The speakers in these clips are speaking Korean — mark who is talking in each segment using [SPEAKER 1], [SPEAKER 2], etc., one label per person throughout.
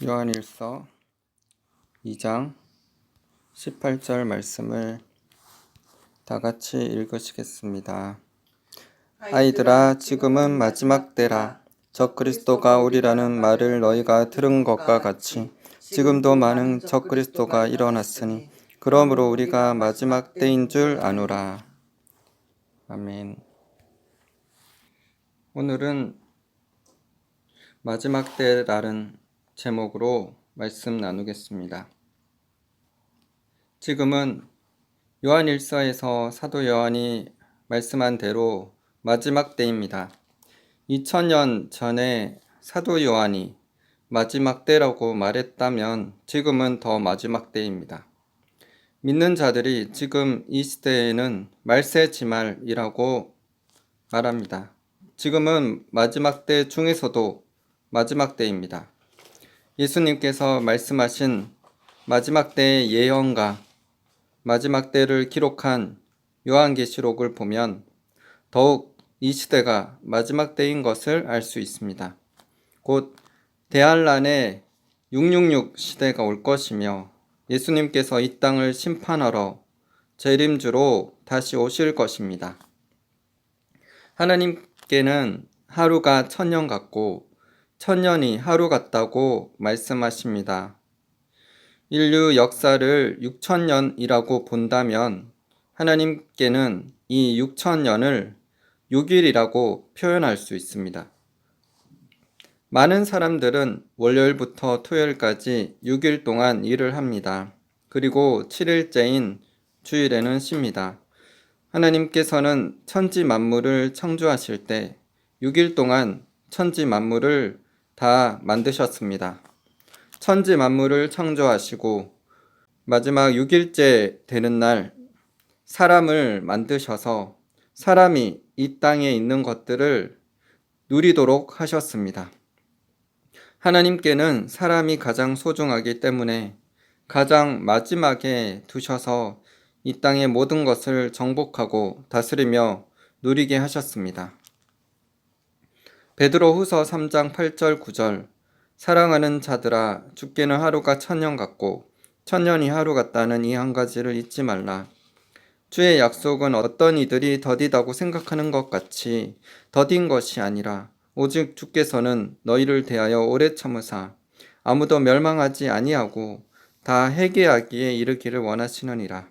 [SPEAKER 1] 요한일서 2장 18절 말씀을 다 같이 읽으시겠습니다. 아이들아, 지금은 마지막 때라. 적그리스도가 오리라는 말을 너희가 들은 것과 같이 지금도 많은 적그리스도가 일어났으니 그러므로 우리가 마지막 때인 줄 아노라. 아멘. 오늘은 마지막 때라는 제목으로 말씀 나누겠습니다. 지금은 요한일서에서 사도 요한이 말씀한 대로 마지막 때입니다. 2000년 전에 사도 요한이 마지막 때라고 말했다면 지금은 더 마지막 때입니다. 믿는 자들이 지금 이 시대에는 말세지말이라고 말합니다. 지금은 마지막 때 중에서도 마지막 때입니다. 예수님께서 말씀하신 마지막 때의 예언과 마지막 때를 기록한 요한계시록을 보면 더욱 이 시대가 마지막 때인 것을 알 수 있습니다. 곧 대환란의 666 시대가 올 것이며 예수님께서 이 땅을 심판하러 재림주로 다시 오실 것입니다. 하나님께는 하루가 1000년 같고 1000년이 하루 같다고 말씀하십니다. 인류 역사를 6000년이라고 본다면 하나님께는 이 6000년을 6일이라고 표현할 수 있습니다. 많은 사람들은 월요일부터 토요일까지 6일 동안 일을 합니다. 그리고 7일째인 주일에는 쉽니다. 하나님께서는 천지 만물을 창조하실 때 6일 동안 천지 만물을 다 만드셨습니다. 천지 만물을 창조하시고 마지막 6일째 되는 날 사람을 만드셔서 사람이 이 땅에 있는 것들을 누리도록 하셨습니다. 하나님께는 사람이 가장 소중하기 때문에 가장 마지막에 두셔서 이 땅의 모든 것을 정복하고 다스리며 누리게 하셨습니다. 베드로후서 3장 8절 9절 사랑하는 자들아, 주께는 하루가 1000년 같고 1000년이 하루 같다는 이 한 가지를 잊지 말라. 주의 약속은 어떤 이들이 더디다고 생각하는 것 같이 더딘 것이 아니라 오직 주께서는 너희를 대하여 오래 참으사 아무도 멸망하지 아니하고 다 회개하기에 이르기를 원하시느니라.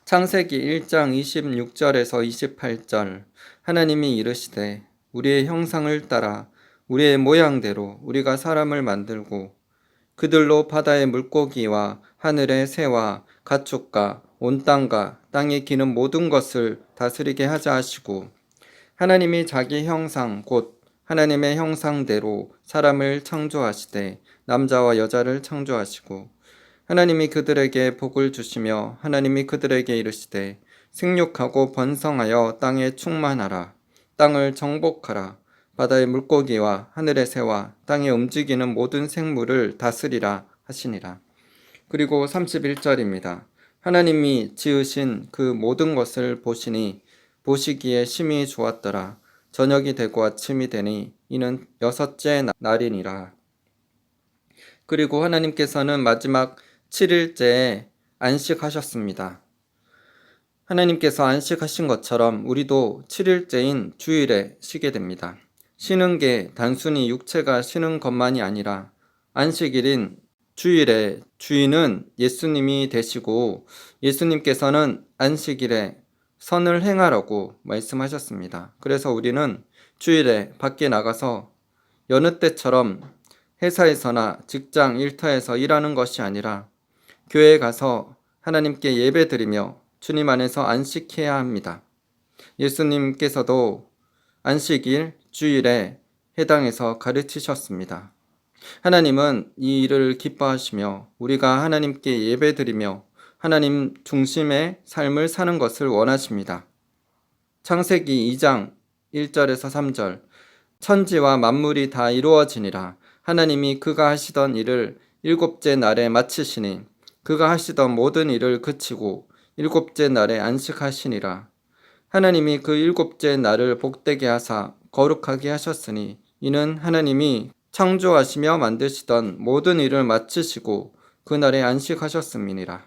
[SPEAKER 1] 창세기 1장 26절에서 28절 하나님이 이르시되 우리의 형상을 따라 우리의 모양대로 우리가 사람을 만들고 그들로 바다의 물고기와 하늘의 새와 가축과 온 땅과 땅에 기는 모든 것을 다스리게 하자 하시고 하나님이 자기 형상 곧 하나님의 형상대로 사람을 창조하시되 남자와 여자를 창조하시고 하나님이 그들에게 복을 주시며 하나님이 그들에게 이르시되 생육하고 번성하여 땅에 충만하라. 땅을 정복하라. 바다의 물고기와 하늘의 새와 땅에 움직이는 모든 생물을 다스리라 하시니라. 그리고 31절입니다. 하나님이 지으신 그 모든 것을 보시니 보시기에 심히 좋았더라. 저녁이 되고 아침이 되니 이는 6째 날이니라. 그리고 하나님께서는 마지막 7일째에 안식하셨습니다. 하나님께서 안식하신 것처럼 우리도 7일째인 주일에 쉬게 됩니다. 쉬는 게 단순히 육체가 쉬는 것만이 아니라 안식일인 주일에 주인은 예수님이 되시고 예수님께서는 안식일에 선을 행하라고 말씀하셨습니다. 그래서 우리는 주일에 밖에 나가서 여느 때처럼 회사에서나 직장 일터에서 일하는 것이 아니라 교회에 가서 하나님께 예배드리며 주님 안에서 안식해야 합니다. 예수님께서도 안식일, 주일에 해당해서 가르치셨습니다. 하나님은 이 일을 기뻐하시며 우리가 하나님께 예배드리며 하나님 중심의 삶을 사는 것을 원하십니다. 창세기 2장 1절에서 3절 천지와 만물이 다 이루어지니라. 하나님이 그가 하시던 일을 7째 날에 마치시니 그가 하시던 모든 일을 그치고 7째 날에 안식하시니라. 하나님이 그 7째 날을 복되게 하사 거룩하게 하셨으니 이는 하나님이 창조하시며 만드시던 모든 일을 마치시고 그날에 안식하셨음이니라.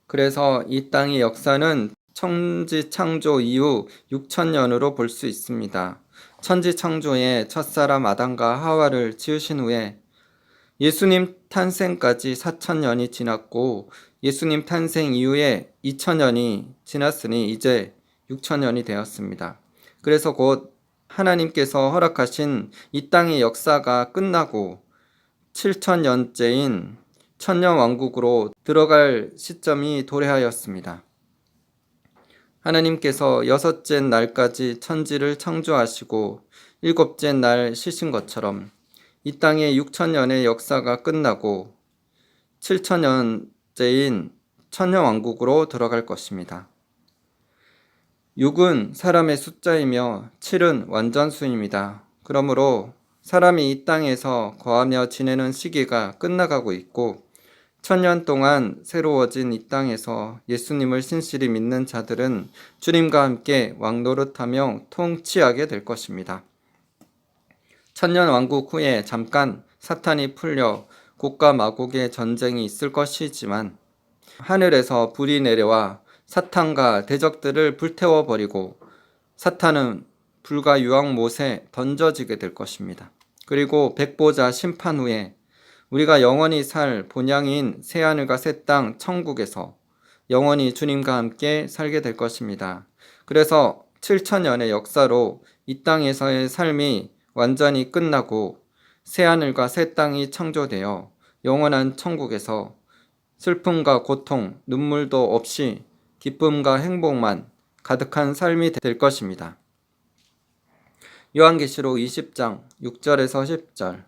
[SPEAKER 1] 그래서 이 땅의 역사는 천지 창조 이후 6천년으로 볼 수 있습니다. 천지 창조에 첫사람 아담과 하와를 지으신 후에 예수님 탄생까지 4천년이 지났고 예수님 탄생 이후에 2천년이 지났으니 이제 6천년이 되었습니다. 그래서 곧 하나님께서 허락하신 이 땅의 역사가 끝나고 7천년째인 천년왕국으로 들어갈 시점이 도래하였습니다. 하나님께서 여섯째 날까지 천지를 창조하시고 일곱째 날 쉬신 것처럼 이 땅의 6천년의 역사가 끝나고 7천년째인 천년왕국으로 들어갈 것입니다. 6은 사람의 숫자이며 7은 완전수입니다. 그러므로 사람이 이 땅에서 거하며 지내는 시기가 끝나가고 있고 1000년 동안 새로워진 이 땅에서 예수님을 신실히 믿는 자들은 주님과 함께 왕노릇하며 통치하게 될 것입니다. 천년 왕국 후에 잠깐 사탄이 풀려 곡과 마곡의 전쟁이 있을 것이지만 하늘에서 불이 내려와 사탄과 대적들을 불태워버리고 사탄은 불과 유황못에 던져지게 될 것입니다. 그리고 백보자 심판 후에 우리가 영원히 살 본향인 새하늘과 새 땅 천국에서 영원히 주님과 함께 살게 될 것입니다. 그래서 7천년의 역사로 이 땅에서의 삶이 완전히 끝나고 새하늘과 새 땅이 창조되어 영원한 천국에서 슬픔과 고통, 눈물도 없이 기쁨과 행복만 가득한 삶이 될 것입니다. 요한계시록 20장 6절에서 10절.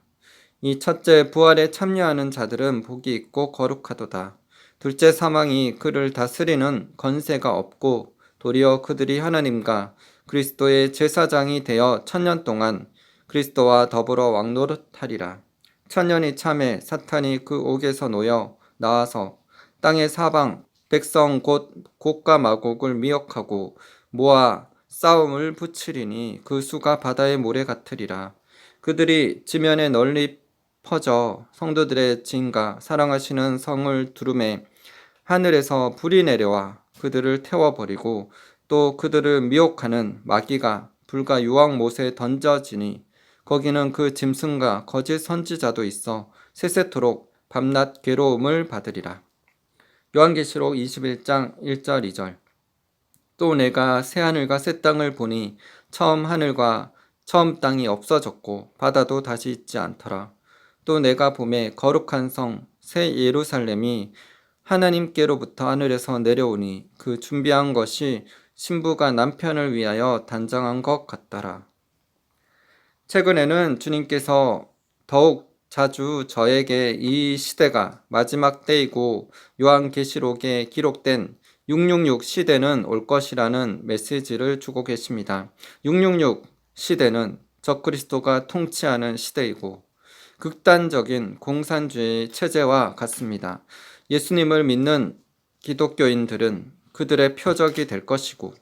[SPEAKER 1] 이 첫째 부활에 참여하는 자들은 복이 있고 거룩하도다. 둘째 사망이 그를 다스리는 건세가 없고 도리어 그들이 하나님과 그리스도의 제사장이 되어 천년 동안 그리스도와 더불어 왕노릇하리라. 천년이 참에 사탄이 그 옥에서 놓여 나와서 땅의 사방 백성 곧 곡과 마곡을 미혹하고 모아 싸움을 붙이리니 그 수가 바다의 모래 같으리라. 그들이 지면에 널리 퍼져 성도들의 진과 사랑하시는 성을 두루매 하늘에서 불이 내려와 그들을 태워버리고 또 그들을 미혹하는 마귀가 불과 유황못에 던져지니 거기는 그 짐승과 거짓 선지자도 있어 세세토록 밤낮 괴로움을 받으리라. 요한계시록 21장 1절 2절. 또 내가 새하늘과 새 땅을 보니 처음 하늘과 처음 땅이 없어졌고 바다도 다시 있지 않더라. 또 내가 보매 거룩한 성 새 예루살렘이 하나님께로부터 하늘에서 내려오니 그 준비한 것이 신부가 남편을 위하여 단장한 것 같더라. 최근에는 주님께서 더욱 자주 저에게 이 시대가 마지막 때이고 요한계시록에 기록된 666 시대는 올 것이라는 메시지를 주고 계십니다. 666 시대는 적그리스도가 통치하는 시대이고 극단적인 공산주의 체제와 같습니다. 예수님을 믿는 기독교인들은 그들의 표적이 될 것이고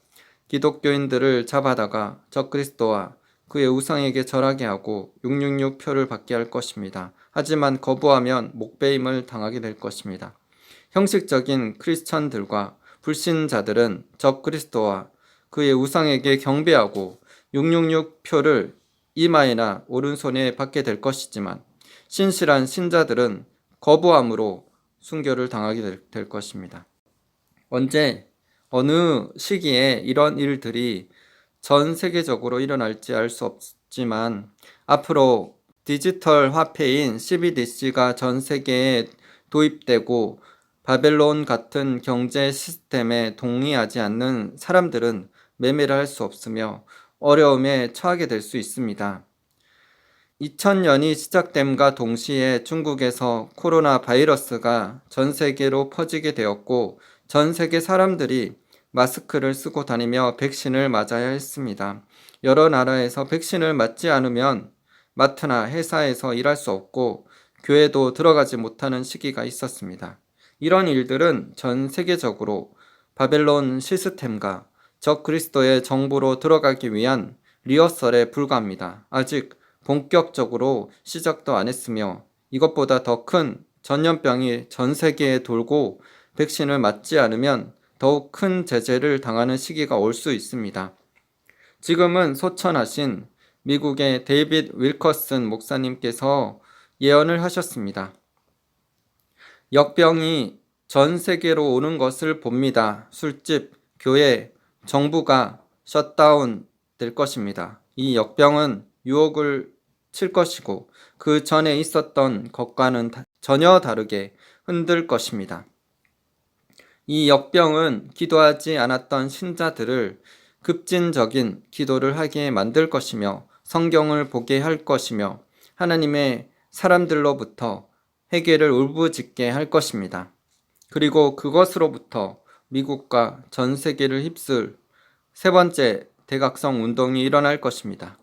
[SPEAKER 1] 기독교인들을 잡아다가 적그리스도와 그의 우상에게 절하게 하고 666 표를 받게 할 것입니다. 하지만 거부하면 목배임을 당하게 될 것입니다. 형식적인 크리스천들과 불신자들은 적그리스도와 그의 우상에게 경배하고 666 표를 이마에나 오른손에 받게 될 것이지만 신실한 신자들은 거부함으로 순교를 당하게 될 것입니다. 언제 어느 시기에 이런 일들이 전 세계적으로 일어날지 알 수 없지만 앞으로 디지털 화폐인 CBDC가 전 세계에 도입되고 바벨론 같은 경제 시스템에 동의하지 않는 사람들은 매매를 할 수 없으며 어려움에 처하게 될 수 있습니다. 2000년이 시작됨과 동시에 중국에서 코로나 바이러스가 전 세계로 퍼지게 되었고 전 세계 사람들이 마스크를 쓰고 다니며 백신을 맞아야 했습니다. 여러 나라에서 백신을 맞지 않으면 마트나 회사에서 일할 수 없고 교회도 들어가지 못하는 시기가 있었습니다. 이런 일들은 전 세계적으로 바벨론 시스템과 적 그리스도의 정부로 들어가기 위한 리허설에 불과합니다. 아직 본격적으로 시작도 안 했으며 이것보다 더 큰 전염병이 전 세계에 돌고 백신을 맞지 않으면 더욱 큰 제재를 당하는 시기가 올 수 있습니다. 지금은 소천하신 미국의 데이빗 윌커슨 목사님께서 예언을 하셨습니다. 역병이 전 세계로 오는 것을 봅니다. 술집, 교회, 정부가 셧다운 될 것입니다. 이 역병은 유혹을 칠 것이고 그 전에 있었던 것과는 전혀 다르게 흔들 것입니다. 이 역병은 기도하지 않았던 신자들을 급진적인 기도를 하게 만들 것이며 성경을 보게 할 것이며 하나님의 사람들로부터 회개를 울부짖게 할 것입니다. 그리고 그것으로부터 미국과 전 세계를 휩쓸 세 번째 대각성 운동이 일어날 것입니다.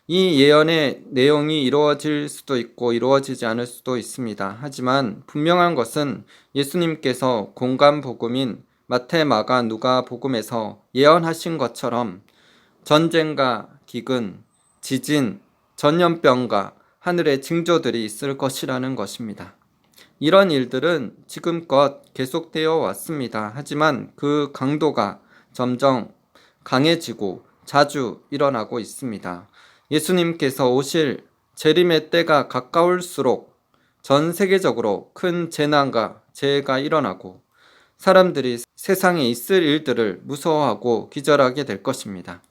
[SPEAKER 1] 이 예언의 내용이 이루어질 수도 있고 이루어지지 않을 수도 있습니다. 하지만 분명한 것은 예수님께서 공간 복음인 마태, 마가, 누가 복음에서 예언하신 것처럼 전쟁과 기근, 지진, 전염병과 하늘의 징조들이 있을 것이라는 것입니다. 이런 일들은 지금껏 계속되어 왔습니다. 하지만 그 강도가 점점 강해지고 자주 일어나고 있습니다. 예수님께서 오실 재림의 때가 가까울수록 전 세계적으로 큰 재난과 재해가 일어나고 사람들이 세상에 있을 일들을 무서워하고 기절하게 될 것입니다.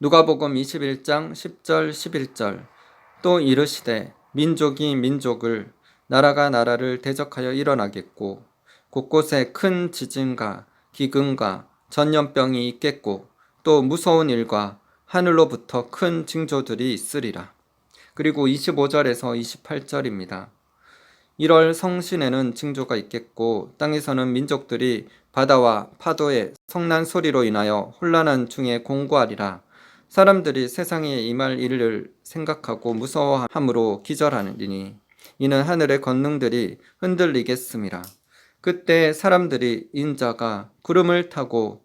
[SPEAKER 1] 누가복음 21장 10절 11절 또 이르시되 민족이 민족을 나라가 나라를 대적하여 일어나겠고 곳곳에 큰 지진과 기근과 전염병이 있겠고 또 무서운 일과 하늘로부터 큰 징조들이 있으리라. 그리고 25절에서 28절입니다. 1월 성신에는 징조가 있겠고 땅에서는 민족들이 바다와 파도의 성난 소리로 인하여 혼란한 중에 공고하리라. 사람들이 세상에 임할 일을 생각하고 무서워함으로 기절하리니 이는 하늘의 권능들이 흔들리겠음이라. 그때 사람들이 인자가 구름을 타고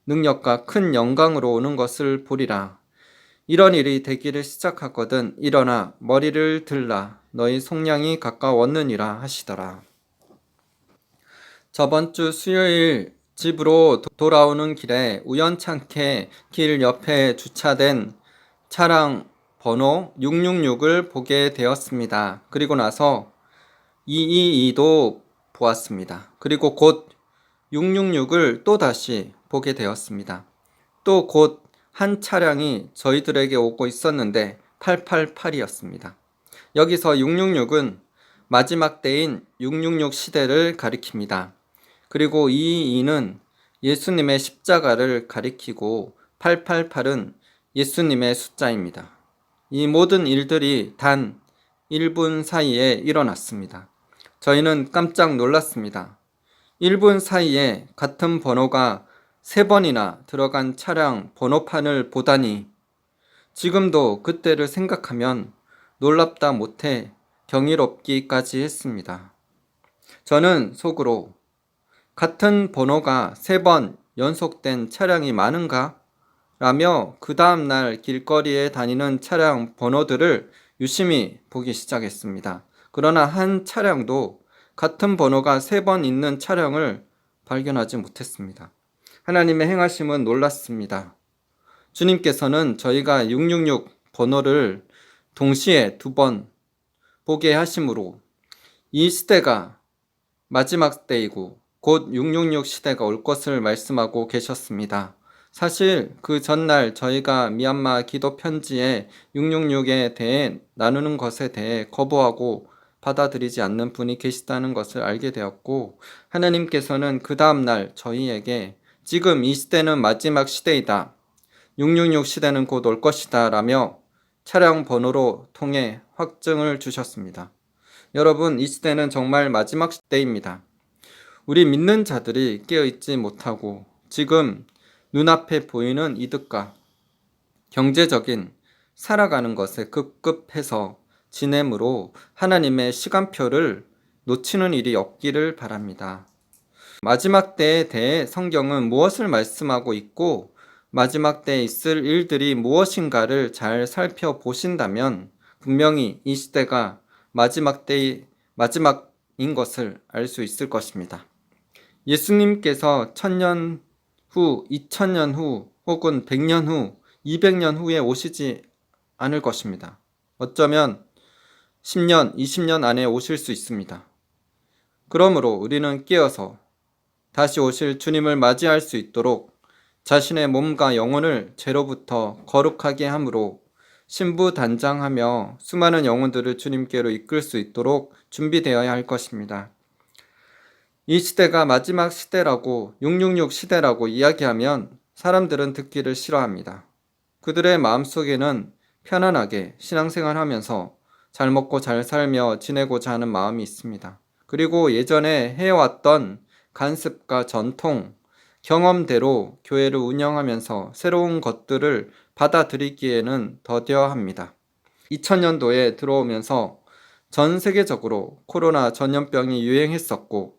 [SPEAKER 1] 능력과 큰 영광으로 오는 것을 보리라. 이런 일이 되기를 시작하거든 일어나 머리를 들라 너희 속량이 가까웠느니라 하시더라. 저번 주 수요일 집으로 돌아오는 길에 우연찮게 길 옆에 주차된 차량 번호 666을 보게 되었습니다. 그리고 나서 222도 보았습니다. 그리고 곧 666을 또 다시 보게 되었습니다. 또 곧 한 차량이 저희들에게 오고 있었는데 888이었습니다. 여기서 666은 마지막 때인 666 시대를 가리킵니다. 그리고 222는 예수님의 십자가를 가리키고 888은 예수님의 숫자입니다. 이 모든 일들이 단 1분 사이에 일어났습니다. 저희는 깜짝 놀랐습니다. 1분 사이에 같은 번호가 3번이나 들어간 차량 번호판을 보다니 지금도 그때를 생각하면 놀랍다 못해 경이롭기까지 했습니다. 저는 속으로 같은 번호가 3번 연속된 차량이 많은가? 라며 그 다음날 길거리에 다니는 차량 번호들을 유심히 보기 시작했습니다. 그러나 한 차량도 같은 번호가 3번 있는 차량을 발견하지 못했습니다. 하나님의 행하심은 놀랐습니다. 주님께서는 저희가 666 번호를 동시에 2번 보게 하심으로 이 시대가 마지막 때이고 곧 666 시대가 올 것을 말씀하고 계셨습니다. 사실 그 전날 저희가 미얀마 기도 편지에 666에 대해 나누는 것에 대해 거부하고 받아들이지 않는 분이 계시다는 것을 알게 되었고 하나님께서는 그 다음날 저희에게 지금 이 시대는 마지막 시대이다. 666 시대는 곧 올 것이다 라며 차량 번호로 통해 확증을 주셨습니다. 여러분, 이 시대는 정말 마지막 시대입니다. 우리 믿는 자들이 깨어있지 못하고 지금 눈앞에 보이는 이득과 경제적인 살아가는 것에 급급해서 지냄으로 하나님의 시간표를 놓치는 일이 없기를 바랍니다. 마지막 때에 대해 성경은 무엇을 말씀하고 있고 마지막 때에 있을 일들이 무엇인가를 잘 살펴보신다면 분명히 이 시대가 마지막 때의 마지막인 것을 알 수 있을 것입니다. 예수님께서 1000년 후, 2000년 후, 혹은 100년 후, 200년 후에 오시지 않을 것입니다. 어쩌면 10년, 20년 안에 오실 수 있습니다. 그러므로 우리는 깨어서 다시 오실 주님을 맞이할 수 있도록 자신의 몸과 영혼을 죄로부터 거룩하게 함으로 신부단장하며 수많은 영혼들을 주님께로 이끌 수 있도록 준비되어야 할 것입니다. 이 시대가 마지막 시대라고 666 시대라고 이야기하면 사람들은 듣기를 싫어합니다. 그들의 마음속에는 편안하게 신앙생활하면서 잘 먹고 잘 살며 지내고자 하는 마음이 있습니다. 그리고 예전에 해왔던 간습과 전통, 경험대로 교회를 운영하면서 새로운 것들을 받아들이기에는 더뎌야 합니다. 2000년도에 들어오면서 전 세계적으로 코로나 전염병이 유행했었고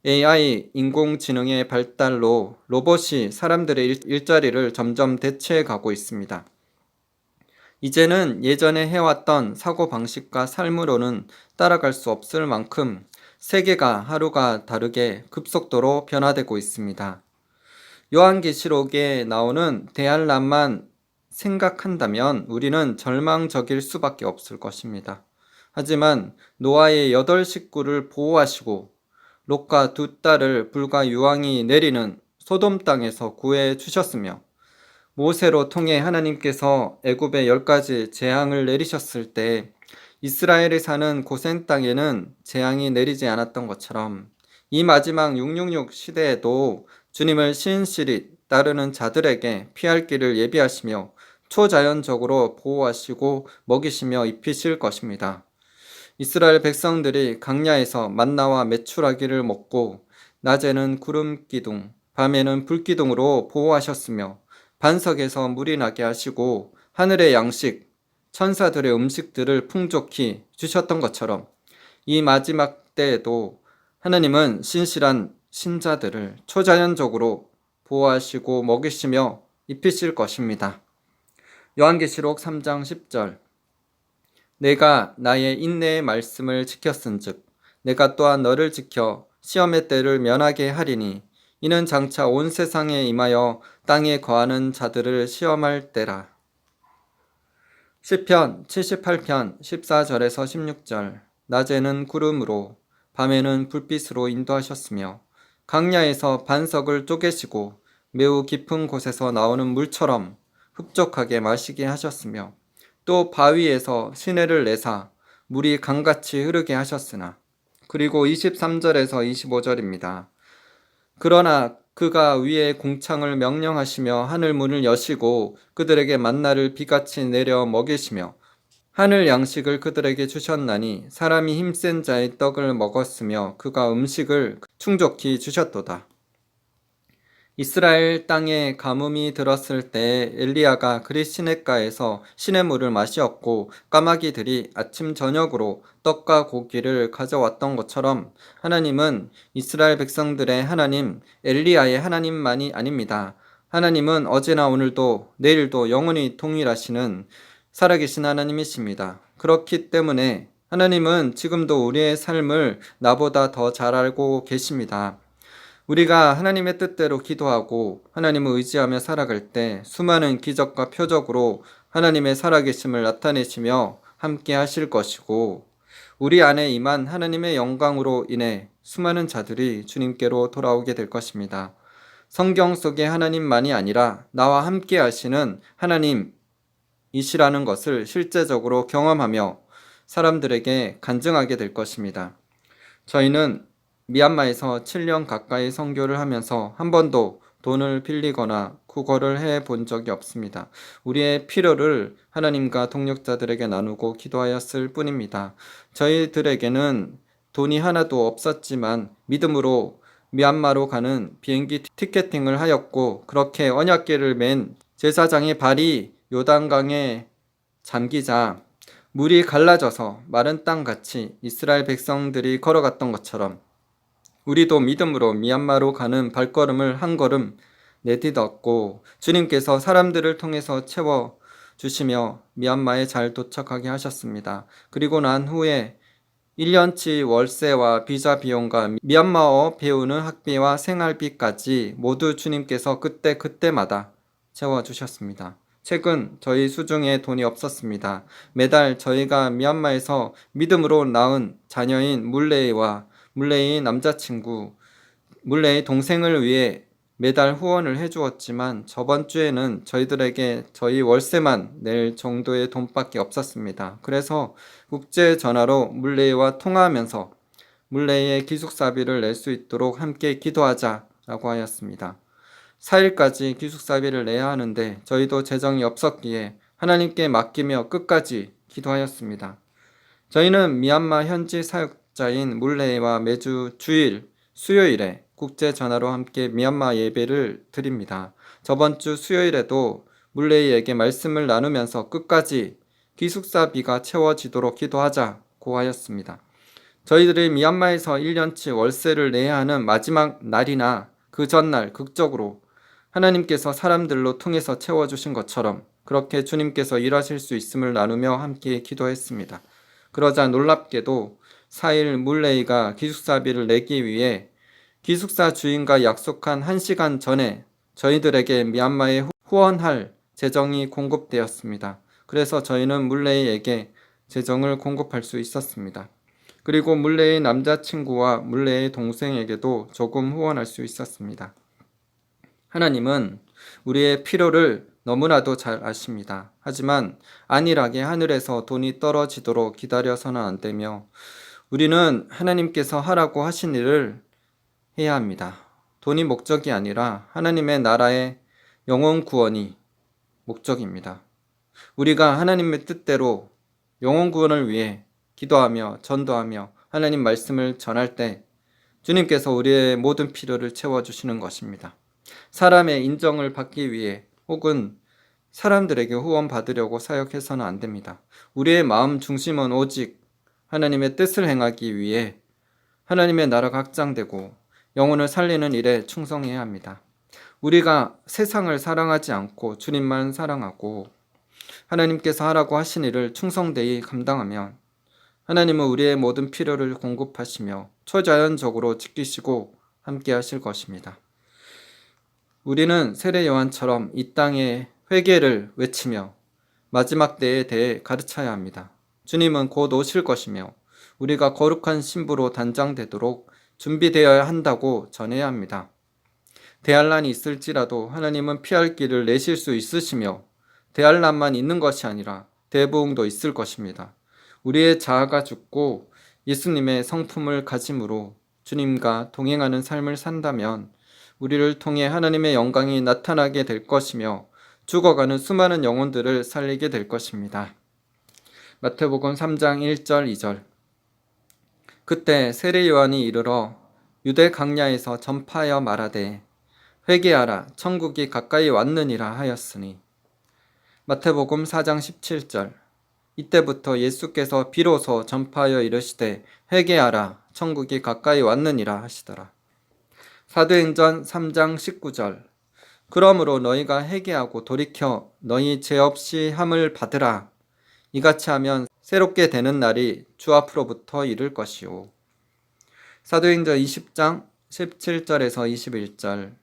[SPEAKER 1] AI, 인공지능의 발달로 로봇이 사람들의 일자리를 점점 대체해 가고 있습니다. 이제는 예전에 해왔던 사고방식과 삶으로는 따라갈 수 없을 만큼 세계가 하루가 다르게 급속도로 변화되고 있습니다. 요한계시록에 나오는 대할란만 생각한다면 우리는 절망적일 수밖에 없을 것입니다. 하지만 노아의 8 식구를 보호하시고 롯과 2 딸을 불과 유황이 내리는 소돔 땅에서 구해 주셨으며 모세로 통해 하나님께서 애굽에 10가지 재앙을 내리셨을 때 이스라엘이 사는 고센 땅에는 재앙이 내리지 않았던 것처럼 이 마지막 666 시대에도 주님을 신실히 따르는 자들에게 피할 길을 예비하시며 초자연적으로 보호하시고 먹이시며 입히실 것입니다. 이스라엘 백성들이 강야에서 만나와 메추라기를 먹고 낮에는 구름 기둥, 밤에는 불 기둥으로 보호하셨으며 반석에서 물이 나게 하시고 하늘의 양식, 천사들의 음식들을 풍족히 주셨던 것처럼 이 마지막 때에도 하나님은 신실한 신자들을 초자연적으로 보호하시고 먹이시며 입히실 것입니다. 요한계시록 3장 10절 내가 나의 인내의 말씀을 지켰은즉 내가 또한 너를 지켜 시험의 때를 면하게 하리니 이는 장차 온 세상에 임하여 땅에 거하는 자들을 시험할 때라. 시편 78편 14절에서 16절 낮에는 구름으로 밤에는 불빛으로 인도하셨으며 강야에서 반석을 쪼개시고 매우 깊은 곳에서 나오는 물처럼 흡족하게 마시게 하셨으며 또 바위에서 시내를 내사 물이 강같이 흐르게 하셨으나 그리고 23절에서 25절입니다. 그러나 그가 위에 공창을 명령하시며 하늘 문을 여시고 그들에게 만나를 비같이 내려 먹이시며 하늘 양식을 그들에게 주셨나니 사람이 힘센 자의 떡을 먹었으며 그가 음식을 충족히 주셨도다. 이스라엘 땅에 가뭄이 들었을 때 엘리야가 그릿 시냇가에서 시냇물을 마시었고 까마귀들이 아침 저녁으로 떡과 고기를 가져왔던 것처럼 하나님은 이스라엘 백성들의 하나님 엘리야의 하나님만이 아닙니다. 하나님은 어제나 오늘도 내일도 영원히 동일하시는 살아계신 하나님이십니다. 그렇기 때문에 하나님은 지금도 우리의 삶을 나보다 더 잘 알고 계십니다. 우리가 하나님의 뜻대로 기도하고 하나님을 의지하며 살아갈 때 수많은 기적과 표적으로 하나님의 살아계심을 나타내시며 함께 하실 것이고 우리 안에 임한 하나님의 영광으로 인해 수많은 자들이 주님께로 돌아오게 될 것입니다. 성경 속의 하나님만이 아니라 나와 함께 하시는 하나님이시라는 것을 실제적으로 경험하며 사람들에게 간증하게 될 것입니다. 저희는 미얀마에서 7년 가까이 선교를 하면서 한 번도 돈을 빌리거나 구걸을 해본 적이 없습니다. 우리의 필요를 하나님과 동역자들에게 나누고 기도하였을 뿐입니다. 저희들에게는 돈이 하나도 없었지만 믿음으로 미얀마로 가는 비행기 티켓팅을 하였고 그렇게 언약궤를 맨 제사장의 발이 요단강에 잠기자 물이 갈라져서 마른 땅같이 이스라엘 백성들이 걸어갔던 것처럼 우리도 믿음으로 미얀마로 가는 발걸음을 한 걸음 내딛었고 주님께서 사람들을 통해서 채워 주시며 미얀마에 잘 도착하게 하셨습니다. 그리고 난 후에 1년치 월세와 비자 비용과 미얀마어 배우는 학비와 생활비까지 모두 주님께서 그때마다 채워주셨습니다. 최근 저희 수중에 돈이 없었습니다. 매달 저희가 미얀마에서 믿음으로 낳은 자녀인 물레이와 물레이 남자친구, 물레이 동생을 위해 매달 후원을 해주었지만 저번 주에는 저희들에게 저희 월세만 낼 정도의 돈밖에 없었습니다. 그래서 국제 전화로 물레이와 통화하면서 물레이의 기숙사비를 낼 수 있도록 함께 기도하자라고 하였습니다. 4일까지 기숙사비를 내야 하는데 저희도 재정이 없었기에 하나님께 맡기며 끝까지 기도하였습니다. 저희는 미얀마 현지 사역자인 물레이와 매주 주일 수요일에 국제 전화로 함께 미얀마 예배를 드립니다. 저번 주 수요일에도 물레이에게 말씀을 나누면서 끝까지 기숙사비가 채워지도록 기도하자고 하였습니다. 저희들이 미얀마에서 1년치 월세를 내야 하는 마지막 날이나 그 전날 극적으로 하나님께서 사람들로 통해서 채워주신 것처럼 그렇게 주님께서 일하실 수 있음을 나누며 함께 기도했습니다. 그러자 놀랍게도 4일 물레이가 기숙사비를 내기 위해 기숙사 주인과 약속한 1시간 전에 저희들에게 미얀마에 후원할 재정이 공급되었습니다. 그래서 저희는 물레이에게 재정을 공급할 수 있었습니다. 그리고 물레이 남자친구와 물레이 동생에게도 조금 후원할 수 있었습니다. 하나님은 우리의 필요를 너무나도 잘 아십니다. 하지만 안일하게 하늘에서 돈이 떨어지도록 기다려서는 안 되며 우리는 하나님께서 하라고 하신 일을 해야 합니다. 돈이 목적이 아니라 하나님의 나라의 영혼 구원이 목적입니다. 우리가 하나님의 뜻대로 영혼 구원을 위해 기도하며 전도하며 하나님 말씀을 전할 때 주님께서 우리의 모든 필요를 채워주시는 것입니다. 사람의 인정을 받기 위해 혹은 사람들에게 후원 받으려고 사역해서는 안 됩니다. 우리의 마음 중심은 오직 하나님의 뜻을 행하기 위해 하나님의 나라가 확장되고 영혼을 살리는 일에 충성해야 합니다. 우리가 세상을 사랑하지 않고 주님만 사랑하고 하나님께서 하라고 하신 일을 충성되이 감당하면 하나님은 우리의 모든 필요를 공급하시며 초자연적으로 지키시고 함께 하실 것입니다. 우리는 세례 요한처럼 이 땅에 회개를 외치며 마지막 때에 대해 가르쳐야 합니다. 주님은 곧 오실 것이며 우리가 거룩한 신부로 단장되도록 준비되어야 한다고 전해야 합니다. 대환란이 있을지라도 하나님은 피할 길을 내실 수 있으시며 대환란만 있는 것이 아니라 대부흥도 있을 것입니다. 우리의 자아가 죽고 예수님의 성품을 가짐으로 주님과 동행하는 삶을 산다면 우리를 통해 하나님의 영광이 나타나게 될 것이며 죽어가는 수많은 영혼들을 살리게 될 것입니다. 마태복음 3장 1절 2절 그때 세례 요한이 이르러 유대 강야에서 전파하여 말하되 회개하라 천국이 가까이 왔느니라 하였으니 마태복음 4장 17절 이때부터 예수께서 비로소 전파하여 이르시되 회개하라 천국이 가까이 왔느니라 하시더라. 사도행전 3장 19절 그러므로 너희가 회개하고 돌이켜 너희 죄 없이 함을 받으라. 이같이 하면 새롭게 되는 날이 주 앞으로부터 이를 것이요. 사도행전 20장 17절에서 21절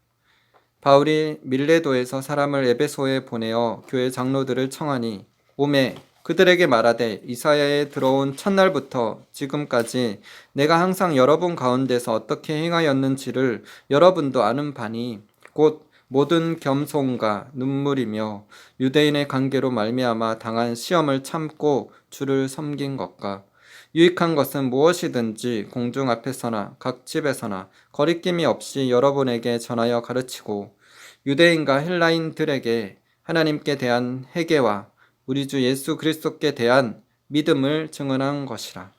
[SPEAKER 1] 바울이 밀레도에서 사람을 에베소에 보내어 교회 장로들을 청하니 오매 그들에게 말하되 이사야에 들어온 첫날부터 지금까지 내가 항상 여러분 가운데서 어떻게 행하였는지를 여러분도 아는 바니 곧 모든 겸손과 눈물이며 유대인의 관계로 말미암아 당한 시험을 참고 주를 섬긴 것과 유익한 것은 무엇이든지 공중 앞에서나 각 집에서나 거리낌이 없이 여러분에게 전하여 가르치고 유대인과 헬라인들에게 하나님께 대한 회개와 우리 주 예수 그리스도께 대한 믿음을 증언한 것이라.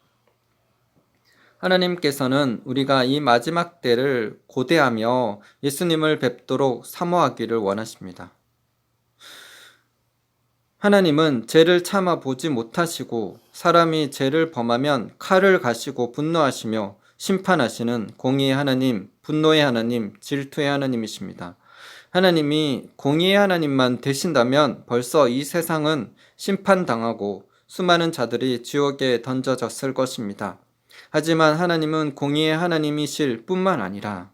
[SPEAKER 1] 하나님께서는 우리가 이 마지막 때를 고대하며 예수님을 뵙도록 사모하기를 원하십니다. 하나님은 죄를 참아 보지 못하시고 사람이 죄를 범하면 칼을 가시고 분노하시며 심판하시는 공의의 하나님, 분노의 하나님, 질투의 하나님이십니다. 하나님이 공의의 하나님만 되신다면 벌써 이 세상은 심판당하고 수많은 자들이 지옥에 던져졌을 것입니다. 하지만 하나님은 공의의 하나님이실 뿐만 아니라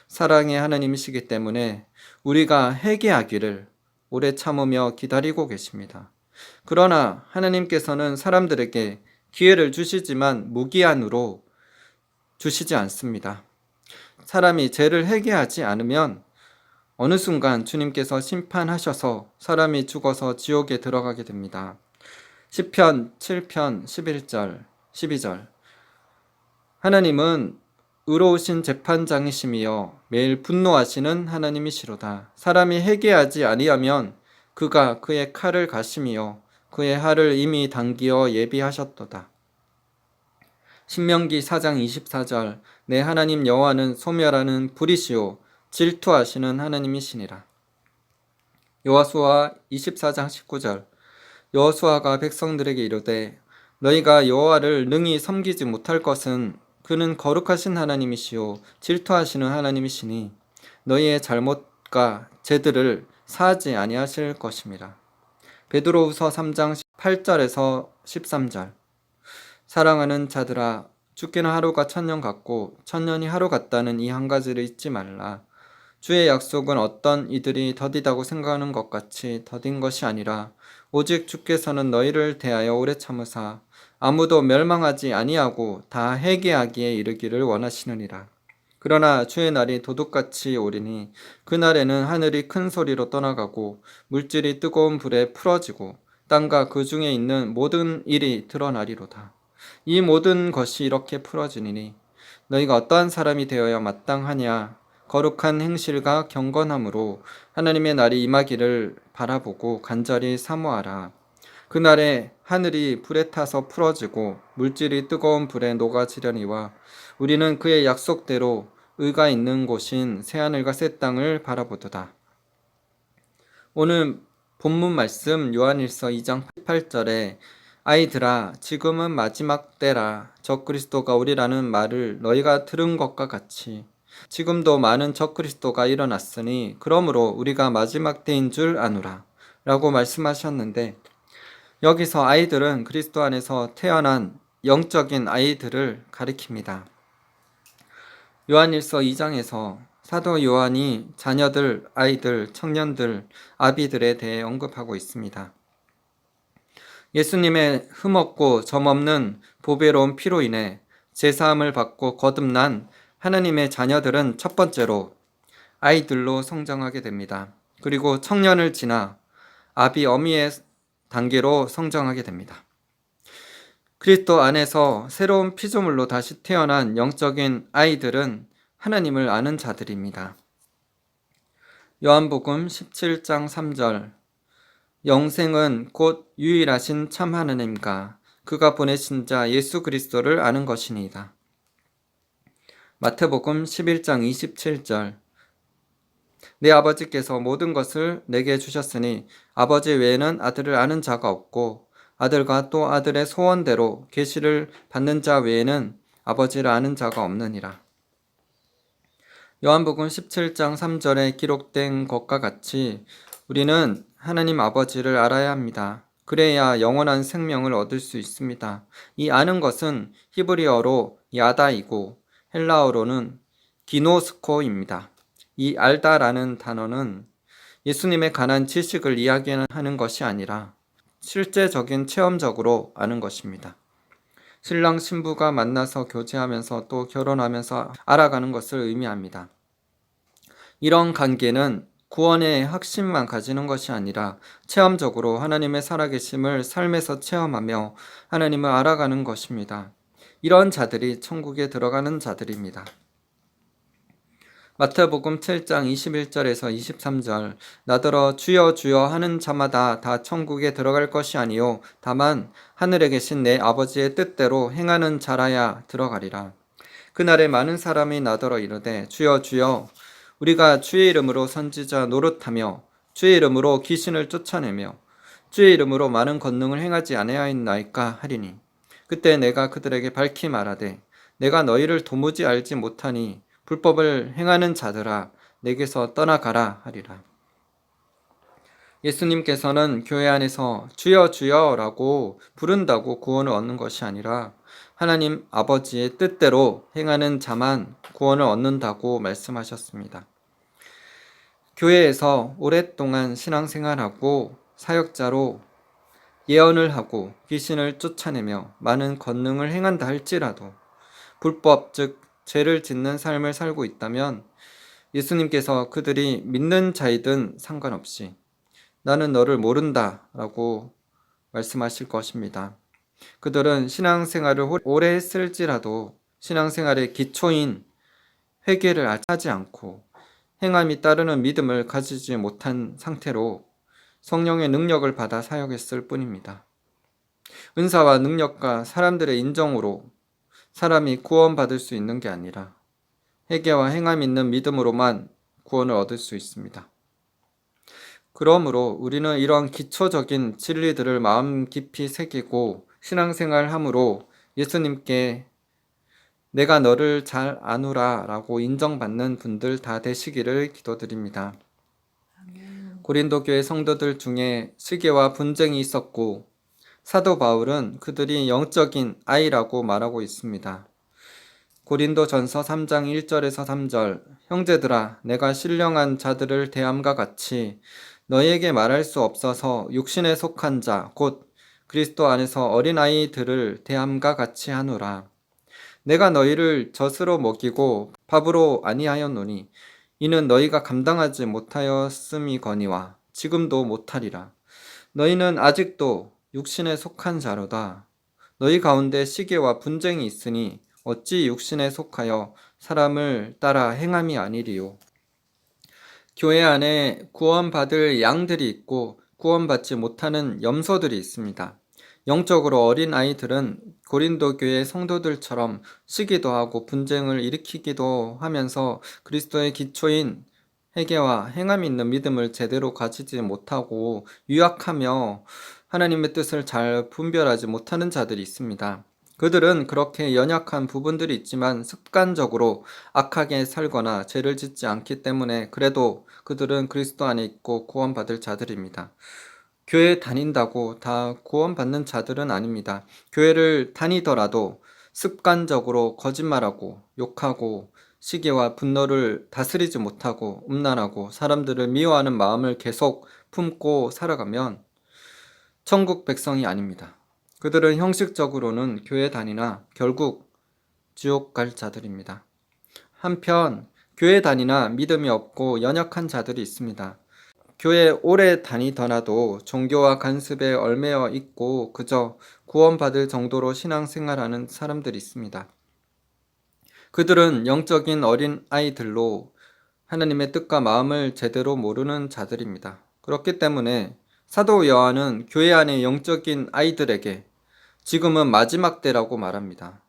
[SPEAKER 1] 사랑의 하나님이시기 때문에 우리가 회개하기를 오래 참으며 기다리고 계십니다. 그러나 하나님께서는 사람들에게 기회를 주시지만 무기한으로 주시지 않습니다. 사람이 죄를 회개하지 않으면 어느 순간 주님께서 심판하셔서 사람이 죽어서 지옥에 들어가게 됩니다. 시편 7편 11절 12절 하나님은 의로우신 재판장이시며 매일 분노하시는 하나님이시로다. 사람이 회개하지 아니하면 그가 그의 칼을 가시며 그의 활을 이미 당기어 예비하셨도다. 신명기 4장 24절 내 하나님 여호와는 소멸하는 불이시오 질투하시는 하나님이시니라. 여호수아 24장 19절 여호수아가 백성들에게 이르되 너희가 여호와를 능히 섬기지 못할 것은 그는 거룩하신 하나님이시오 질투하시는 하나님이시니 너희의 잘못과 죄들을 사하지 아니하실 것임이라. 베드로후서 3장 8절에서 13절 사랑하는 자들아 죽기는 하루가 천년 같고 천년이 하루 같다는 이 한 가지를 잊지 말라. 주의 약속은 어떤 이들이 더디다고 생각하는 것 같이 더딘 것이 아니라 오직 주께서는 너희를 대하여 오래 참으사 아무도 멸망하지 아니하고 다 회개하기에 이르기를 원하시느니라. 그러나 주의 날이 도둑같이 오리니 그날에는 하늘이 큰 소리로 떠나가고 물질이 뜨거운 불에 풀어지고 땅과 그 중에 있는 모든 일이 드러나리로다. 이 모든 것이 이렇게 풀어지니 너희가 어떠한 사람이 되어야 마땅하냐 거룩한 행실과 경건함으로 하나님의 날이 임하기를 바라보고 간절히 사모하라. 그날에 하늘이 불에 타서 풀어지고 물질이 뜨거운 불에 녹아지려니와 우리는 그의 약속대로 의가 있는 곳인 새하늘과 새 땅을 바라보도다. 오늘 본문 말씀 요한일서 2장 8절에 아이들아 지금은 마지막 때라 적그리스도가 오리라는 말을 너희가 들은 것과 같이 지금도 많은 적그리스도가 일어났으니 그러므로 우리가 마지막 때인 줄 아노라 라고 말씀하셨는데 여기서 아이들은 그리스도 안에서 태어난 영적인 아이들을 가리킵니다. 요한일서 2장에서 사도 요한이 자녀들, 아이들, 청년들, 아비들에 대해 언급하고 있습니다. 예수님의 흠없고 점없는 보배로운 피로 인해 제사함을 받고 거듭난 하나님의 자녀들은 첫 번째로 아이들로 성장하게 됩니다. 그리고 청년을 지나 아비 어미의 단계로 성장하게 됩니다. 그리스도 안에서 새로운 피조물로 다시 태어난 영적인 아이들은 하나님을 아는 자들입니다. 요한복음 17장 3절 영생은 곧 유일하신 참 하나님과 그가 보내신 자 예수 그리스도를 아는 것이니이다. 마태복음 11장 27절 내 아버지께서 모든 것을 내게 주셨으니 아버지 외에는 아들을 아는 자가 없고 아들과 또 아들의 소원대로 계시를 받는 자 외에는 아버지를 아는 자가 없느니라. 요한복음 17장 3절에 기록된 것과 같이 우리는 하나님 아버지를 알아야 합니다. 그래야 영원한 생명을 얻을 수 있습니다. 이 아는 것은 히브리어로 야다이고 헬라어로는 기노스코입니다. 이 알다라는 단어는 예수님에 관한 지식을 이야기하는 것이 아니라 실제적인 체험적으로 아는 것입니다. 신랑 신부가 만나서 교제하면서 또 결혼하면서 알아가는 것을 의미합니다. 이런 관계는 구원의 확신만 가지는 것이 아니라 체험적으로 하나님의 살아계심을 삶에서 체험하며 하나님을 알아가는 것입니다. 이런 자들이 천국에 들어가는 자들입니다. 마태복음 7장 21절에서 23절 나더러 주여 주여 하는 자마다 다 천국에 들어갈 것이 아니요 다만 하늘에 계신 내 아버지의 뜻대로 행하는 자라야 들어가리라. 그날에 많은 사람이 나더러 이르되 주여 주여 우리가 주의 이름으로 선지자 노릇하며 주의 이름으로 귀신을 쫓아내며 주의 이름으로 많은 권능을 행하지 아니하였나이까 하리니 그때 내가 그들에게 밝히 말하되 내가 너희를 도무지 알지 못하니 불법을 행하는 자들아 내게서 떠나가라 하리라. 예수님께서는 교회 안에서 주여 주여라고 부른다고 구원을 얻는 것이 아니라 하나님 아버지의 뜻대로 행하는 자만 구원을 얻는다고 말씀하셨습니다. 교회에서 오랫동안 신앙생활하고 사역자로 예언을 하고 귀신을 쫓아내며 많은 권능을 행한다 할지라도 불법 즉 죄를 짓는 삶을 살고 있다면 예수님께서 그들이 믿는 자이든 상관없이 나는 너를 모른다 라고 말씀하실 것입니다. 그들은 신앙생활을 오래 했을지라도 신앙생활의 기초인 회개를 하지 않고 행함이 따르는 믿음을 가지지 못한 상태로 성령의 능력을 받아 사역했을 뿐입니다. 은사와 능력과 사람들의 인정으로 사람이 구원받을 수 있는 게 아니라 회개와 행함 있는 믿음으로만 구원을 얻을 수 있습니다. 그러므로 우리는 이런 기초적인 진리들을 마음 깊이 새기고 신앙생활함으로 예수님께 내가 너를 잘 아노라 라고 인정받는 분들 다 되시기를 기도드립니다. 고린도 교회 성도들 중에 시기와 분쟁이 있었고 사도 바울은 그들이 영적인 아이라고 말하고 있습니다. 고린도 전서 3장 1절에서 3절 형제들아 내가 신령한 자들을 대함과 같이 너희에게 말할 수 없어서 육신에 속한 자 곧 그리스도 안에서 어린아이들을 대함과 같이 하노라. 내가 너희를 젖으로 먹이고 밥으로 아니하였노니 이는 너희가 감당하지 못하였음이거니와 지금도 못하리라. 너희는 아직도 육신에 속한 자로다. 너희 가운데 시기와 분쟁이 있으니 어찌 육신에 속하여 사람을 따라 행함이 아니리요. 교회 안에 구원받을 양들이 있고 구원받지 못하는 염소들이 있습니다. 영적으로 어린 아이들은 고린도 교회 성도들처럼 시기도 하고 분쟁을 일으키기도 하면서 그리스도의 기초인 회개와 행함 있는 믿음을 제대로 가지지 못하고 유약하며 하나님의 뜻을 잘 분별하지 못하는 자들이 있습니다. 그들은 그렇게 연약한 부분들이 있지만 습관적으로 악하게 살거나 죄를 짓지 않기 때문에 그래도 그들은 그리스도 안에 있고 구원받을 자들입니다. 교회 다닌다고 다 구원받는 자들은 아닙니다. 교회를 다니더라도 습관적으로 거짓말하고 욕하고 시기와 분노를 다스리지 못하고 음란하고 사람들을 미워하는 마음을 계속 품고 살아가면 천국 백성이 아닙니다. 그들은 형식적으로는 교회 다니나 결국 지옥 갈 자들입니다. 한편 교회 다니나 믿음이 없고 연약한 자들이 있습니다. 교회 오래 다니더라도 종교와 간습에 얽매여 있고 그저 구원받을 정도로 신앙생활하는 사람들이 있습니다. 그들은 영적인 어린 아이들로 하나님의 뜻과 마음을 제대로 모르는 자들입니다. 그렇기 때문에 사도 요한은 교회 안의 영적인 아이들에게 지금은 마지막 때라고 말합니다.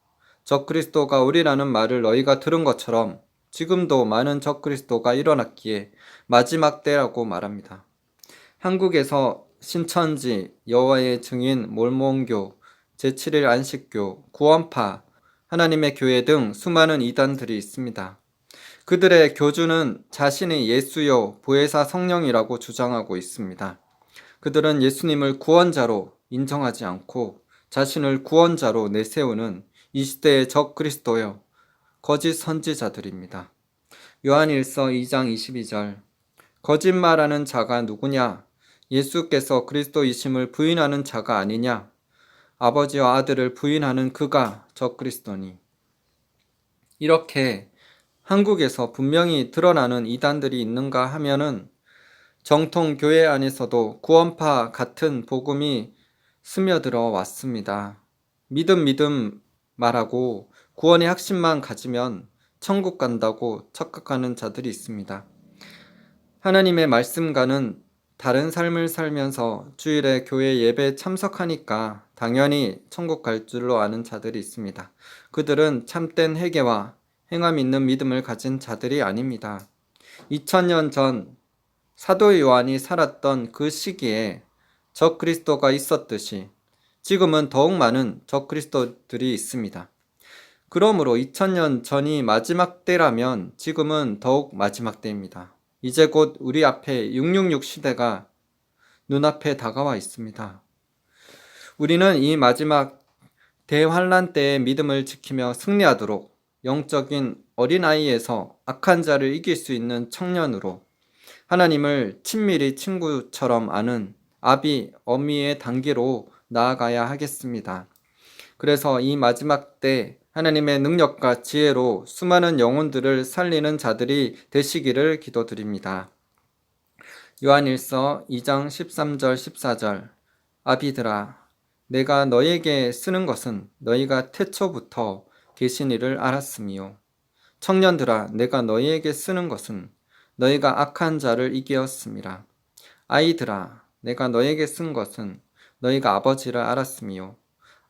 [SPEAKER 1] 적그리스도가 오리라는 말을 너희가 들은 것처럼 지금도 많은 적그리스도가 일어났기에 마지막 때라고 말합니다. 한국에서 신천지, 여호와의 증인, 몰몬교, 제7일 안식교, 구원파, 하나님의 교회 등 수많은 이단들이 있습니다. 그들의 교주는 자신이 예수요, 보혜사 성령이라고 주장하고 있습니다. 그들은 예수님을 구원자로 인정하지 않고 자신을 구원자로 내세우는 이 시대의 적그리스도요, 거짓 선지자들입니다. 요한일서 2장 22절 거짓말하는 자가 누구냐? 예수께서 그리스도이심을 부인하는 자가 아니냐? 아버지와 아들을 부인하는 그가 적그리스도니. 이렇게 한국에서 분명히 드러나는 이단들이 있는가 하면은 정통 교회 안에서도 구원파 같은 복음이 스며들어 왔습니다. 믿음 말하고 구원의 확신만 가지면 천국 간다고 착각하는 자들이 있습니다. 하나님의 말씀과는 다른 삶을 살면서 주일에 교회 예배 참석하니까 당연히 천국 갈 줄로 아는 자들이 있습니다. 그들은 참된 회개와 행함 있는 믿음을 가진 자들이 아닙니다. 2000년 전 사도 요한이 살았던 그 시기에 적그리스도가 있었듯이 지금은 더욱 많은 적그리스도들이 있습니다. 그러므로 2000년 전이 마지막 때라면 지금은 더욱 마지막 때입니다. 이제 곧 우리 앞에 666 시대가 눈앞에 다가와 있습니다. 우리는 이 마지막 대환란 때의 믿음을 지키며 승리하도록 영적인 어린아이에서 악한 자를 이길 수 있는 청년으로 하나님을 친밀히 친구처럼 아는 아비, 어미의 단계로 나아가야 하겠습니다. 그래서 이 마지막 때 하나님의 능력과 지혜로 수많은 영혼들을 살리는 자들이 되시기를 기도드립니다. 요한일서 2장 13절 14절 아비들아 내가 너희에게 쓰는 것은 너희가 태초부터 계신 이를 알았음이요 청년들아 내가 너희에게 쓰는 것은 너희가 악한 자를 이기었음이라. 아이들아 내가 너희에게 쓴 것은 너희가 아버지를 알았음이요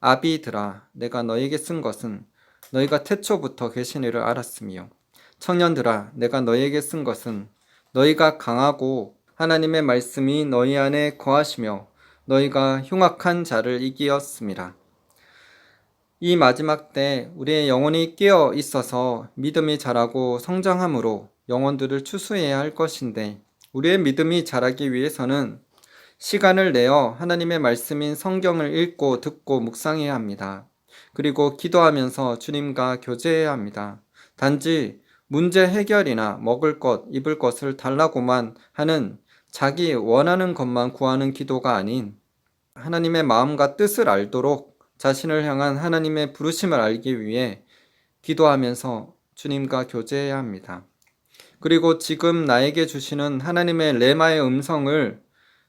[SPEAKER 1] 아비들아 내가 너희에게 쓴 것은 너희가 태초부터 계신 이를 알았음이요 청년들아 내가 너희에게 쓴 것은 너희가 강하고 하나님의 말씀이 너희 안에 거하시며 너희가 흉악한 자를 이기었음이라. 이 마지막 때 우리의 영혼이 깨어 있어서 믿음이 자라고 성장함으로 영혼들을 추수해야 할 것인데 우리의 믿음이 자라기 위해서는 시간을 내어 하나님의 말씀인 성경을 읽고 듣고 묵상해야 합니다. 그리고 기도하면서 주님과 교제해야 합니다. 단지 문제 해결이나 먹을 것, 입을 것을 달라고만 하는 자기 원하는 것만 구하는 기도가 아닌 하나님의 마음과 뜻을 알도록 자신을 향한 하나님의 부르심을 알기 위해 기도하면서 주님과 교제해야 합니다. 그리고 지금 나에게 주시는 하나님의 레마의 음성을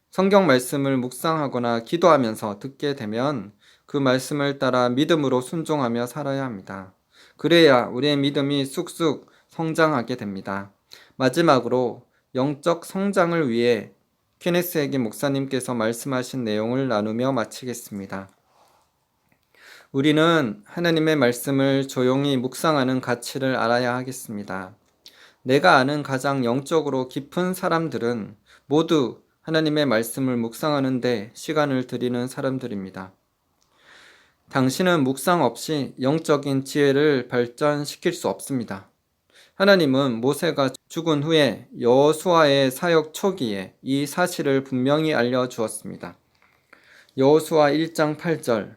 [SPEAKER 1] 성경 말씀을 묵상하거나 기도하면서 듣게 되면 그 말씀을 따라 믿음으로 순종하며 살아야 합니다. 그래야 우리의 믿음이 쑥쑥 성장하게 됩니다. 마지막으로 영적 성장을 위해 케네스 해긴 목사님께서 말씀하신 내용을 나누며 마치겠습니다. 우리는 하나님의 말씀을 조용히 묵상하는 가치를 알아야 하겠습니다. 내가 아는 가장 영적으로 깊은 사람들은 모두 하나님의 말씀을 묵상하는데 시간을 들이는 사람들입니다. 당신은 묵상 없이 영적인 지혜를 발전시킬 수 없습니다. 하나님은 모세가 죽은 후에 여호수아의 사역 초기에 이 사실을 분명히 알려주었습니다. 여호수아 1장 8절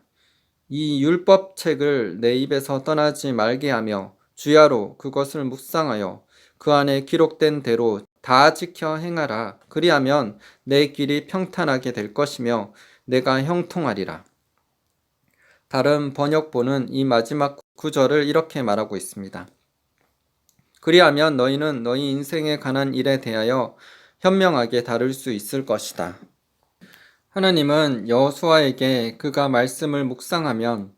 [SPEAKER 1] 이 율법책을 내 입에서 떠나지 말게 하며 주야로 그것을 묵상하여 그 안에 기록된 대로 다 지켜 행하라. 그리하면 내 길이 평탄하게 될 것이며 내가 형통하리라. 다른 번역본은 이 마지막 구절을 이렇게 말하고 있습니다. 그리하면 너희는 너희 인생에 관한 일에 대하여 현명하게 다룰 수 있을 것이다. 하나님은 여호수아에게 그가 말씀을 묵상하면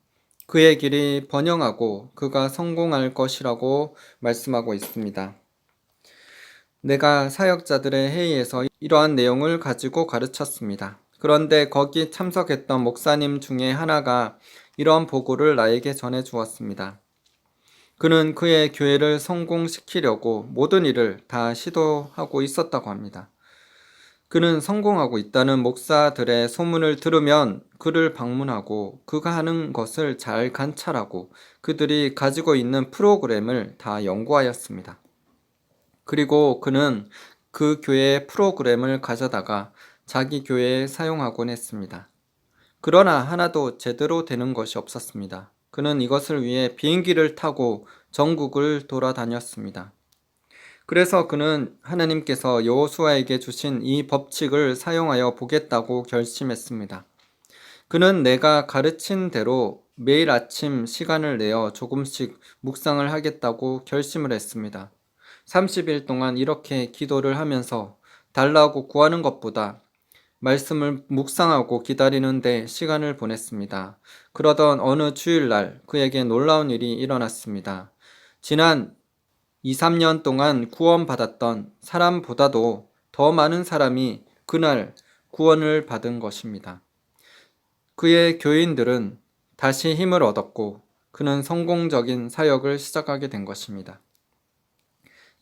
[SPEAKER 1] 그의 길이 번영하고 그가 성공할 것이라고 말씀하고 있습니다. 내가 사역자들의 회의에서 이러한 내용을 가지고 가르쳤습니다. 그런데 거기 참석했던 목사님 중에 하나가 이러한 보고를 나에게 전해 주었습니다. 그는 그의 교회를 성공시키려고 모든 일을 다 시도하고 있었다고 합니다. 그는 성공하고 있다는 목사들의 소문을 들으면 그를 방문하고 그가 하는 것을 잘 관찰하고 그들이 가지고 있는 프로그램을 다 연구하였습니다. 그리고 그는 그 교회의 프로그램을 가져다가 자기 교회에 사용하곤 했습니다. 그러나 하나도 제대로 되는 것이 없었습니다. 그는 이것을 위해 비행기를 타고 전국을 돌아다녔습니다. 그래서 그는 하나님께서 여호수아에게 주신 이 법칙을 사용하여 보겠다고 결심했습니다. 그는 내가 가르친 대로 매일 아침 시간을 내어 조금씩 묵상을 하겠다고 결심을 했습니다. 30일 동안 이렇게 기도를 하면서 달라고 구하는 것보다 말씀을 묵상하고 기다리는데 시간을 보냈습니다. 그러던 어느 주일날 그에게 놀라운 일이 일어났습니다. 지난 2, 3년 동안 구원받았던 사람보다도 더 많은 사람이 그날 구원을 받은 것입니다. 그의 교인들은 다시 힘을 얻었고 그는 성공적인 사역을 시작하게 된 것입니다.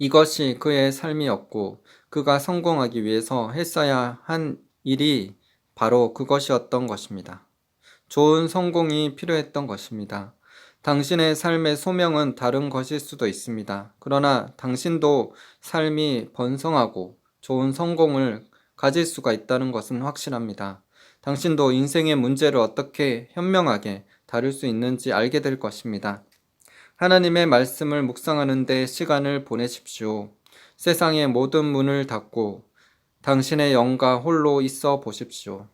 [SPEAKER 1] 이것이 그의 삶이었고 그가 성공하기 위해서 했어야 한 일이 바로 그것이었던 것입니다. 좋은 성공이 필요했던 것입니다. 당신의 삶의 소명은 다른 것일 수도 있습니다. 그러나 당신도 삶이 번성하고 좋은 성공을 가질 수가 있다는 것은 확실합니다. 당신도 인생의 문제를 어떻게 현명하게 다룰 수 있는지 알게 될 것입니다. 하나님의 말씀을 묵상하는 데 시간을 보내십시오. 세상의 모든 문을 닫고 당신의 영과 홀로 있어 보십시오.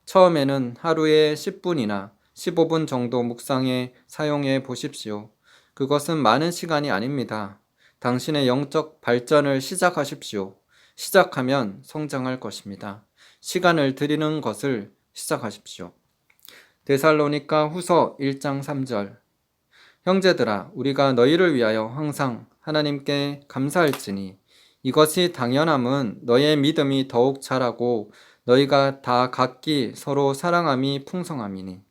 [SPEAKER 1] 처음에는 하루에 10분이나 15분 정도 묵상에 사용해 보십시오. 그것은 많은 시간이 아닙니다. 당신의 영적 발전을 시작하십시오. 시작하면 성장할 것입니다. 시간을 들이는 것을 시작하십시오. 데살로니가 후서 1장 3절. 형제들아, 우리가 너희를 위하여 항상 하나님께 감사할지니 이것이 당연함은 너희의 믿음이 더욱 자라고 너희가 다 각기 서로 사랑함이 풍성함이니.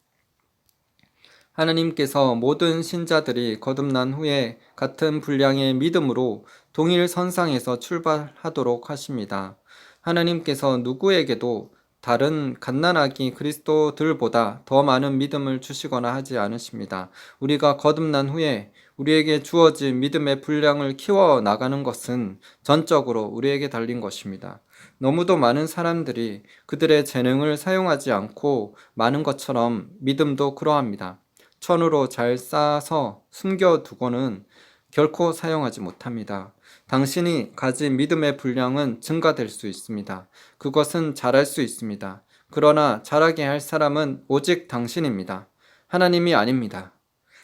[SPEAKER 1] 하나님께서 모든 신자들이 거듭난 후에 같은 분량의 믿음으로 동일 선상에서 출발하도록 하십니다. 하나님께서 누구에게도 다른 갓난아기 그리스도들보다 더 많은 믿음을 주시거나 하지 않으십니다. 우리가 거듭난 후에 우리에게 주어진 믿음의 분량을 키워 나가는 것은 전적으로 우리에게 달린 것입니다. 너무도 많은 사람들이 그들의 재능을 사용하지 않고 많은 것처럼 믿음도 그러합니다. 천으로 잘 쌓아서 숨겨두고는 결코 사용하지 못합니다. 당신이 가진 믿음의 분량은 증가될 수 있습니다. 그것은 잘할 수 있습니다. 그러나 잘하게 할 사람은 오직 당신입니다. 하나님이 아닙니다.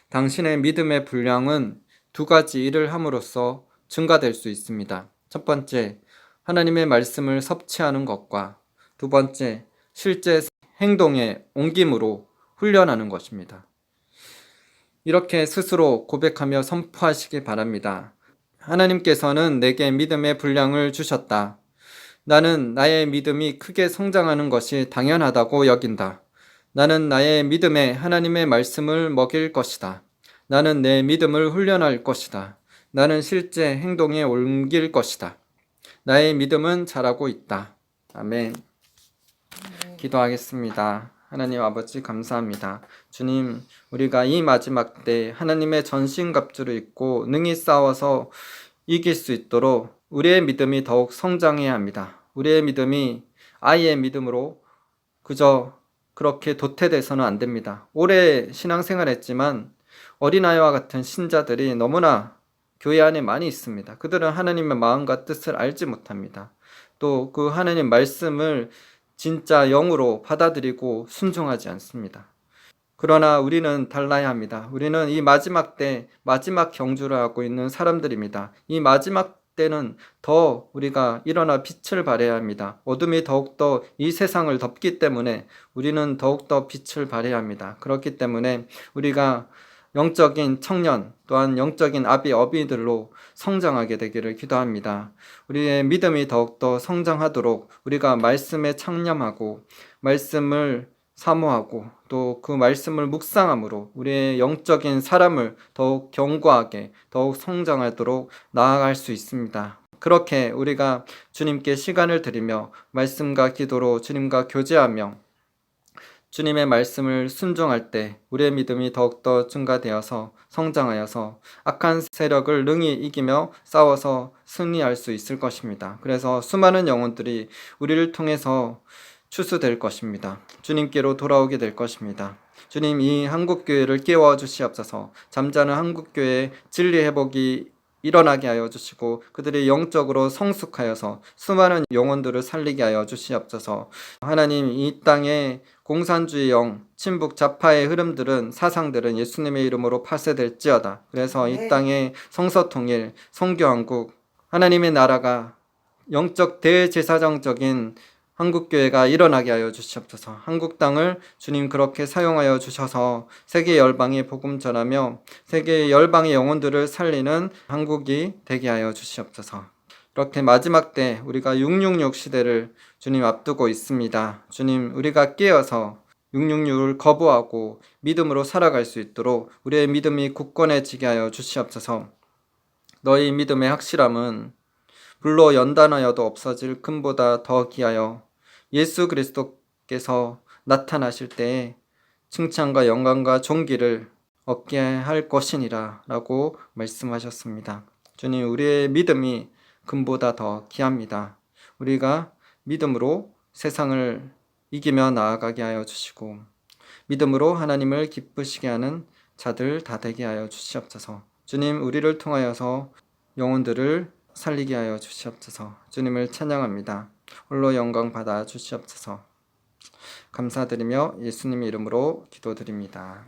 [SPEAKER 1] 당신의 믿음의 분량은 두 가지 일을 함으로써 증가될 수 있습니다. 첫 번째, 하나님의 말씀을 섭취하는 것과 두 번째, 실제 행동에 옮김으로 훈련하는 것입니다. 이렇게 스스로 고백하며 선포하시기 바랍니다. 하나님께서는 내게 믿음의 분량을 주셨다. 나는 나의 믿음이 크게 성장하는 것이 당연하다고 여긴다. 나는 나의 믿음에 하나님의 말씀을 먹일 것이다. 나는 내 믿음을 훈련할 것이다. 나는 실제 행동에 옮길 것이다. 나의 믿음은 자라고 있다. 아멘. 기도하겠습니다. 하나님 아버지 감사합니다. 주님, 우리가 이 마지막 때 하나님의 전신갑주를 입고 능히 싸워서 이길 수 있도록 우리의 믿음이 더욱 성장해야 합니다. 우리의 믿음이 아이의 믿음으로 그저 그렇게 도태돼서는 안 됩니다. 오래 신앙생활 했지만 어린아이와 같은 신자들이 너무나 교회 안에 많이 있습니다. 그들은 하나님의 마음과 뜻을 알지 못합니다. 또 그 하나님 말씀을 진짜 영으로 받아들이고 순종하지 않습니다. 그러나 우리는 달라야 합니다. 우리는 이 마지막 때 마지막 경주를 하고 있는 사람들입니다. 이 마지막 때는 더 우리가 일어나 빛을 발해야 합니다. 어둠이 더욱더 이 세상을 덮기 때문에 우리는 더욱더 빛을 발해야 합니다. 그렇기 때문에 우리가 영적인 청년 또한 영적인 아비 어비들로 성장하게 되기를 기도합니다. 우리의 믿음이 더욱더 성장하도록 우리가 말씀에 창념하고 말씀을 사모하고 또 그 말씀을 묵상함으로 우리의 영적인 사람을 더욱 견고하게 더욱 성장하도록 나아갈 수 있습니다. 그렇게 우리가 주님께 시간을 드리며 말씀과 기도로 주님과 교제하며 주님의 말씀을 순종할 때 우리의 믿음이 더욱더 증가되어서 성장하여서 악한 세력을 능히 이기며 싸워서 승리할 수 있을 것입니다. 그래서 수많은 영혼들이 우리를 통해서 추수될 것입니다. 주님께로 돌아오게 될 것입니다. 주님, 이 한국교회를 깨워 주시옵소서. 잠자는 한국교회 진리 회복이 일어나게 하여 주시고 그들이 영적으로 성숙하여서 수많은 영혼들을 살리게 하여 주시옵소서. 하나님, 이 땅에 공산주의 영, 친북 좌파의 흐름들은 사상들은 예수님의 이름으로 파쇄될지어다. 그래서 이 땅에 성서통일, 성교한국, 하나님의 나라가 영적 대제사장적인 한국교회가 일어나게 하여 주시옵소서. 한국 땅을 주님 그렇게 사용하여 주셔서 세계 열방에 복음 전하며 세계 열방의 영혼들을 살리는 한국이 되게 하여 주시옵소서. 이렇게 마지막 때 우리가 666 시대를 주님 앞두고 있습니다. 주님, 우리가 깨어서 666을 거부하고 믿음으로 살아갈 수 있도록 우리의 믿음이 굳건해지게 하여 주시옵소서. 너희 믿음의 확실함은 불로 연단하여도 없어질 금보다 더 귀하여 예수 그리스도께서 나타나실 때에 칭찬과 영광과 존귀를 얻게 할 것이니라 라고 말씀하셨습니다. 주님, 우리의 믿음이 금보다 더 귀합니다. 우리가 믿음으로 세상을 이기며 나아가게 하여 주시고 믿음으로 하나님을 기쁘시게 하는 자들 다 되게 하여 주시옵소서. 주님, 우리를 통하여서 영혼들을 살리게 하여 주시옵소서. 주님을 찬양합니다. 홀로 영광 받아 주시옵소서. 감사드리며 예수님의 이름으로 기도드립니다.